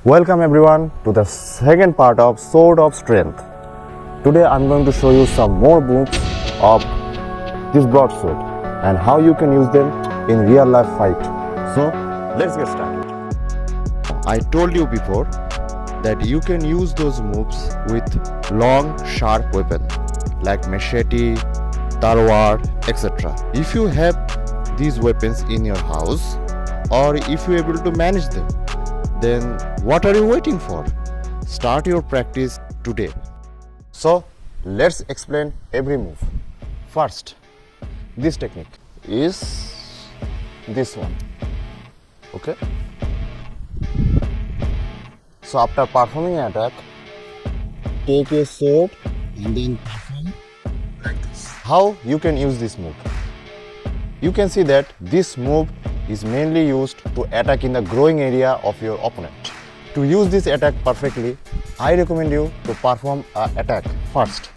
Welcome everyone to the second part of Sword of Strength. Today I'm going to show you some more moves of this broadsword and how you can use them in real life fight. So let's get started. I told you before that you can use those moves with long sharp weapon like machete, talwar, etc. If you have these weapons in your house or if you're able to manage them, then what are you waiting for? Start your practice today. So let's explain every move. First, this technique is this one. Okay? So after performing an attack, take a sword and then perform like this. How you can use this move? You can see that this move is mainly used to attack in the growing area of your opponent. To use this attack perfectly, I recommend you to perform an attack first.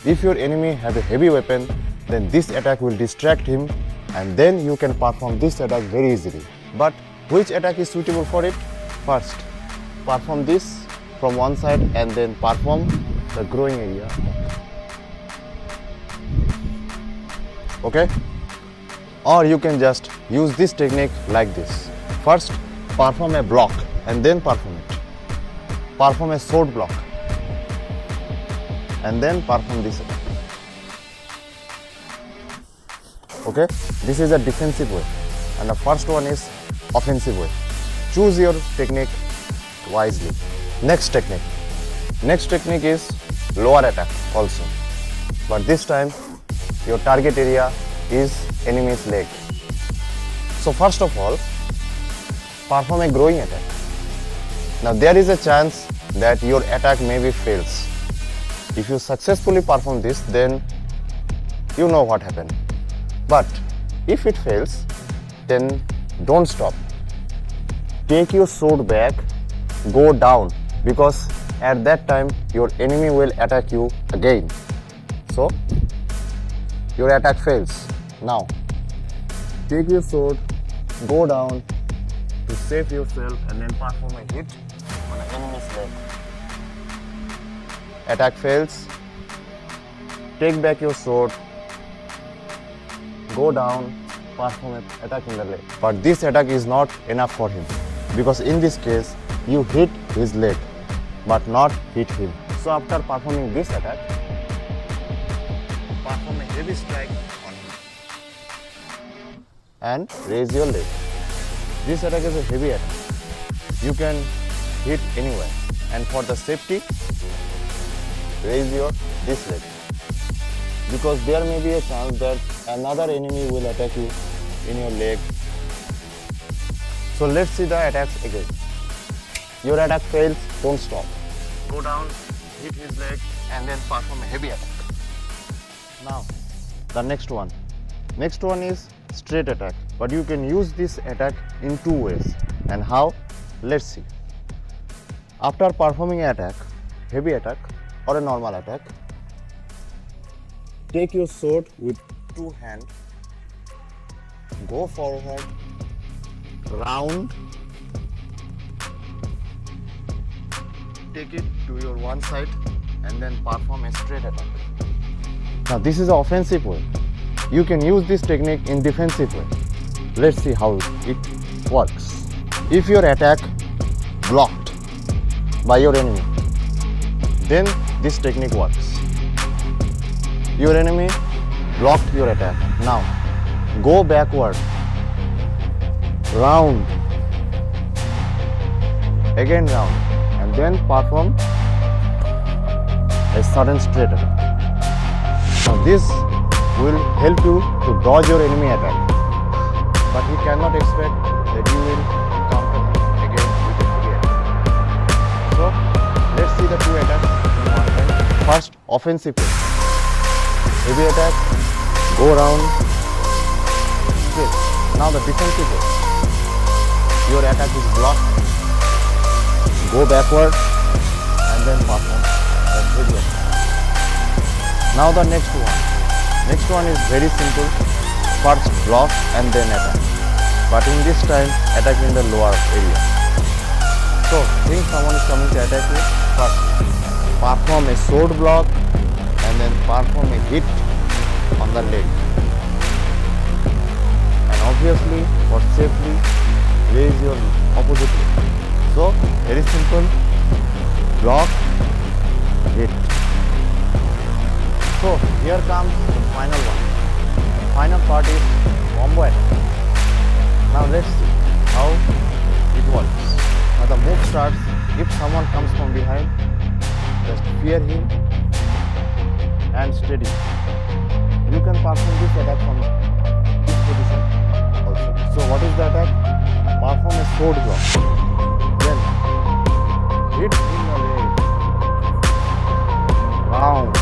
If your enemy has a heavy weapon, then this attack will distract him and then you can perform this attack very easily. But which attack is suitable for it? First, perform this from one side and then perform the growing area attack. Okay? Or you can just use this technique like this. First, perform a block and then perform it. Perform a sword block and then perform this attack. Okay? This is a defensive way and the first one is offensive way. Choose your technique wisely. Next technique. Next technique is lower attack also. But this time your target area is enemy's leg. So first of all, perform a growing attack. Now there is a chance that your attack maybe fails. If you successfully perform this, then you know what happened. But if it fails, then don't stop. Take your sword back, go down, because at that time your enemy will attack you again. So your attack fails. Now, take your sword, go down to save yourself and then perform a hit on the enemy's leg. Attack fails, take back your sword, go down, perform an attack in the leg. But this attack is not enough for him because in this case, you hit his leg but not hit him. So after performing this attack, perform a heavy strike on him and raise your leg. This attack is a heavy attack. You can hit anywhere, and for the safety, raise this leg, because there may be a chance that another enemy will attack you in your leg. So let's see the attacks again. Your attack fails, don't stop. Go down, hit his leg and then perform a heavy attack. Now the next one. Next one is straight attack, but you can use this attack in two ways. And how? Let's see. After performing an attack, heavy attack or a normal attack, take your sword with two hands, go forward, round, take it to your one side and then perform a straight attack. Now this is an offensive way. You can use this technique in defensive way. Let's see how it works. If your attack blocked by your enemy, then this technique works. Your enemy blocked your attack. Now go backward, round, again round, and then perform a sudden straight attack. Now this will help you to dodge your enemy attack, but he cannot expect that you will counter him again with a heavy attack. So let's see the two attacks in one time. First, offensive way. Heavy attack, go round, straight. Now the defensive way. Your attack is blocked, go backward and then perform a heavy attack. Now the next one. Next one is very simple. First block and then attack. But in this time, attack in the lower area. So, think someone is coming to attack you, first perform a sword block and then perform a hit on the leg. And obviously, for safely, raise your opposite leg. So, very simple, block, hit. So, here comes the final one. The final part is combo attack. Now let's see how it works. Now the move starts, if someone comes from behind, just fear him and steady. You can perform this attack from this position also. So what is the attack? Perform a sword block. Then hit in the leg. Round.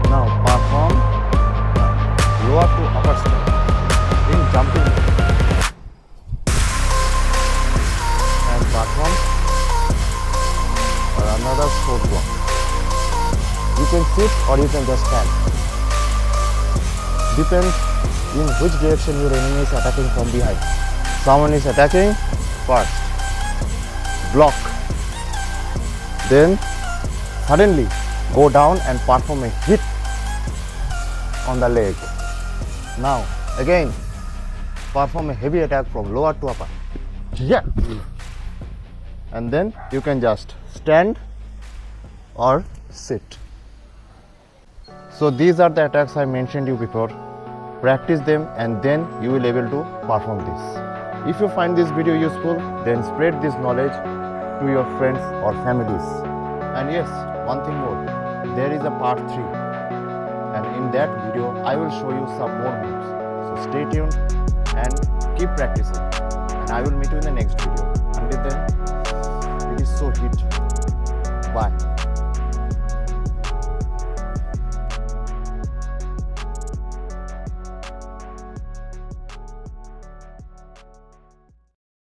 Now perform lower to upper step in jumping and perform another sword block. You can sit or you can just stand. Depends in which direction your enemy is attacking from behind. Someone is attacking first, block, then suddenly go down and perform a hit on the leg. Now again perform a heavy attack from lower to upper. Yeah. And then you can just stand or sit. So these are the attacks I mentioned you before. Practice them and then you will able to perform this. If you find this video useful, then spread this knowledge to your friends or families. And yes, one thing more, there is a part 3. And in that video, I will show you some more moves. So stay tuned and keep practicing. And I will meet you in the next video. Until then, it is so hit. Bye.